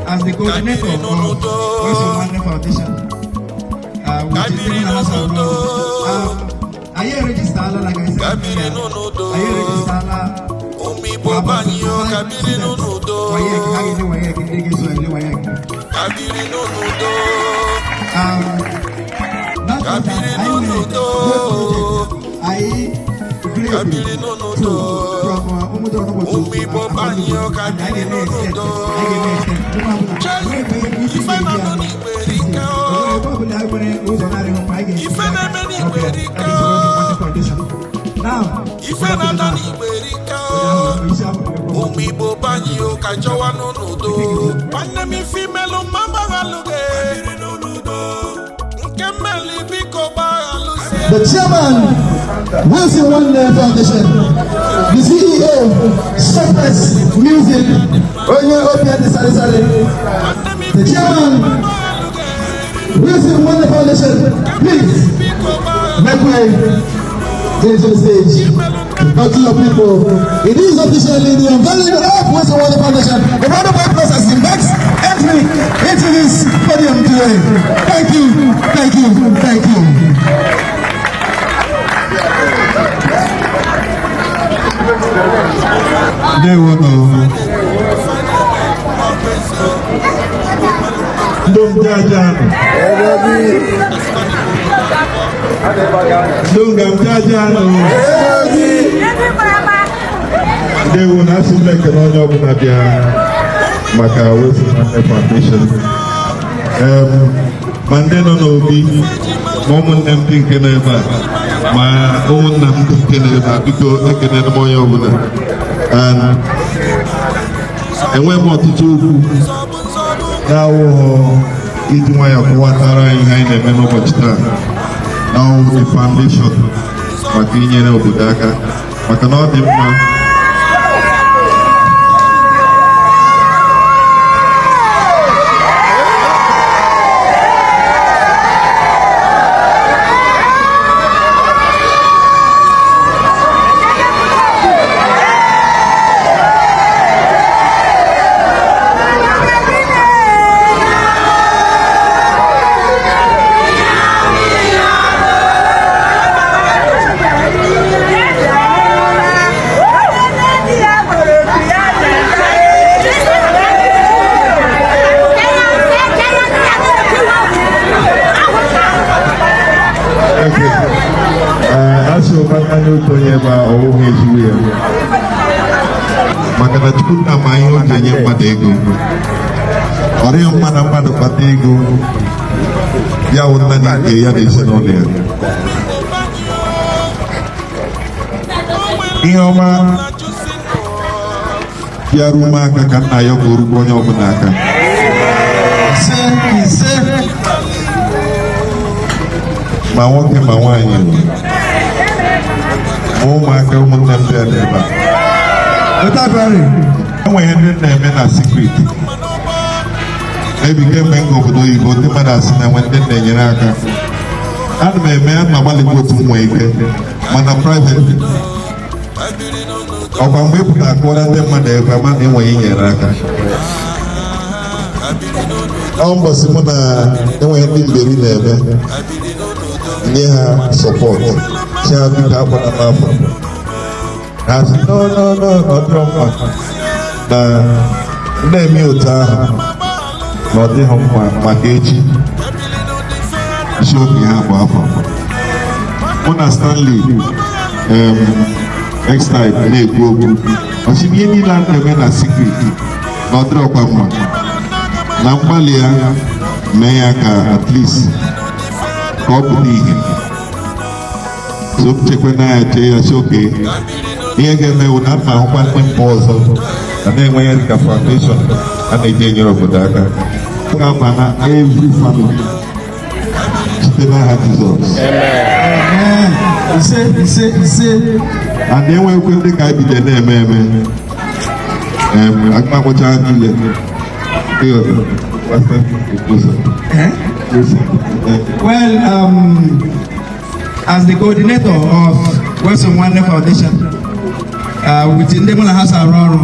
as the coordinator of Western Wonder Foundation, which is in the House of Lords. Are you registered, like I said? Are you registered? Now, if Igbo banyo kajowa no nudo. Panemi female mama galuge. Nkemeli biko bagaluge. The chairman, Wilson Wonder Foundation, the CEO, Surface Music, Onye Opia de Sale. The chairman, Wilson Wonder Foundation, please make way into the stage. Talk to your people. It is officially the unveiling of Wilson Wonder Foundation. The round of applause as the next entry into this podium today. Thank you, thank you, thank you. They will know. Don't judge. They will not select an honor of Nadia Maka Wilson Foundation. Mandela no be moment empty Canada. My own Namku Canada because I can have more over there. And we're more to do now. It's my Aquatara in the Menobachta. Now the foundation, Makinian Obudaka, Makanot. Makana chukuta mayo jenye madego. Ore mana mana patego. Ya unna ni ya desinole. Ioma ya rumah kakak ayo guru konyo benaka. Se mau ke mawanya. Oh my God, I'm not there. But I'm very. I'm wearing them in a secret. Maybe get mango for the Igbo, the Madas, and went in the Yanaka. And my man, my money go to Wake, man, a private. Of a whip that one of them, and they're money way in Yanaka. Almost Simona, they were in the near support. Shall be up on a map. I said, no, not drama. The muta, not the home, my age. Show me how far. Mona Stanley, next time, they go. But she need land a secret, not drop a man. Nampalia, Mayaka, at least, copy. So check when I tell you, okay. Here again, they would not have one pause, and then when you foundation, and they get your Bodaka. Every family still have results. Amen. He said, and then when we the guy be the name, I can't watch out. Well, as the coordinator of Western Wonder Foundation, within the House of Ruo Ulo,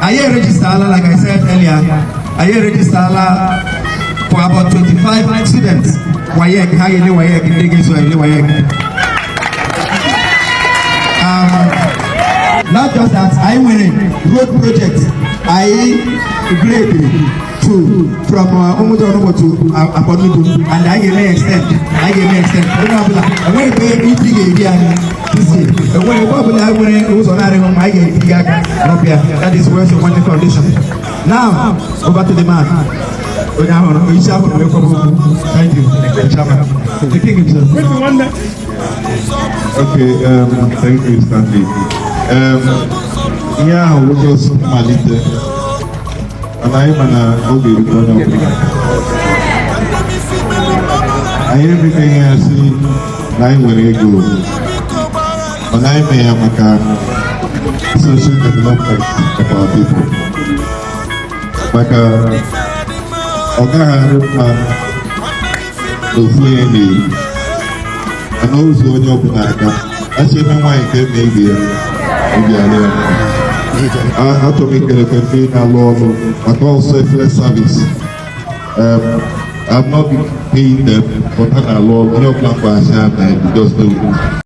are you registered, like I said earlier? I register for about 25 students. Wayek, how you know Wayek, not just that, I went in road project. I grade from Omodonobo to Apodudu, and I gave me extend. I went to eating this year. When I was on I gave that is worth of one condition. Now, over to the man. Thank you. The king himself. Okay, thank you, Stanley. Yeah, we just malite. And I'm okay with one of everything I see, I will go. And I may have a social development of our people. Like and also when you open that, I say my wife can maybe I have to make a container law, but also selfless service. I'm not paying them for that law, no plan for just do.